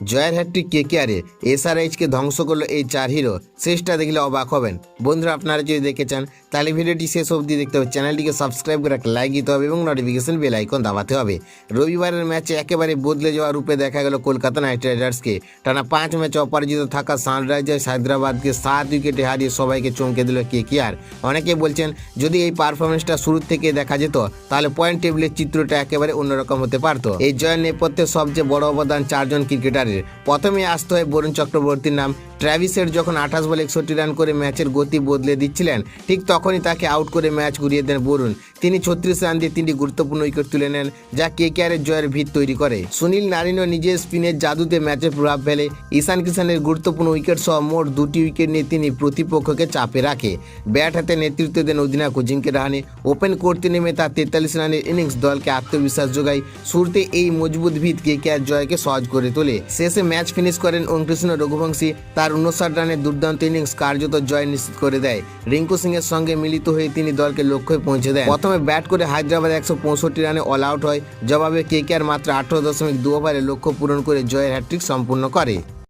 জয়ের হ্যাটট্রিক কেকেআরে এসআরএইচকে ধ্বংস করলো এই 4 হিরো। শেষটা দেখলে অবাক হবেন। বন্ধুরা, আপনারা যদি দেখতে চান তাহলে ভিডিওটি শেষ অবধি দেখতে হবে, চ্যানেলটিকে সাবস্ক্রাইব করে একটা লাইক দিতে হবে এবং নোটিফিকেশন বেল আইকন দাবাতে হবে। রবিবারের ম্যাচে একেবারে বদলে যাওয়া রূপে দেখা গেল কলকাতা নাইট রাইডার্সকে। টানা 5 ম্যাচে অপরাজিত থাকা সানরাইজার্স হায়দ্রাবাদকে 7 উইকেটে হারিয়ে সবাইকে চমকে দিল কেকেআর। অনেকে বলছেন যদি এই পারফরমেন্সটা শুরু থেকে দেখা যেত তাহলে পয়েন্ট টেবিলের চিত্রটা একেবারে অন্যরকম হতে পারত। এই জয়ের নেপথ্যে সবচেয়ে বড় অবদান 4 জন ক্রিকেটারের। প্রথমে আসতে হয় বরুণ চক্রবর্তীর নাম। ট্র্যাভিসের যখন 28 বলে 61 রান করে ম্যাচের গতি বদলে দিচ্ছিলেন, ঠিক তখনই তাকে আউট করে ম্যাচ ঘুরিয়ে দেন বরুণ। তিনি 36 রান দিয়ে 3টি গুরুত্বপূর্ণ উইকেট তুলে নেন, যা কেকেআরের জয়ের ভিত তৈরি করে। সুনীল নারিনও নিজের স্পিনের জাদুতে ম্যাচের প্রভাব ফেলে। ঈশান কিষানের গুরুত্বপূর্ণ উইকেট সহ মোট 2টি উইকেট নিয়ে তিনি প্রতিপক্ষকে চাপে রাখে। ব্যাট হাতে নেতৃত্ব দেন অধিনায়ক অজিঙ্ক্য রাহানে। ওপেন করতে নেমে তার 43 রানের ইনিংস দলকে আত্মবিশ্বাস যোগায়। শুরুতে এই মজবুত ভিত কেকেআর জয়কে সহজ করে তোলে। শেষে ম্যাচ ফিনিশ করেন অঙ্কৃষ্ণ রঘুবংশী। তার 59 রানের দুর্দান্ত ইনিংস কার্যত জয় নিশ্চিত করে দেয়। রিঙ্কু সিং এর সঙ্গে মিলিত হয়ে তিনি দলকে লক্ষ্যে পৌঁছে দেন। প্রথমে ব্যাট করে হায়দ্রাবাদ 165 রানে অল আউট হয়। জবাবে কেকেআর মাত্র 18.2 ওভারে লক্ষ্য পূরণ করে জয়ের হ্যাটট্রিক সম্পূর্ণ করে।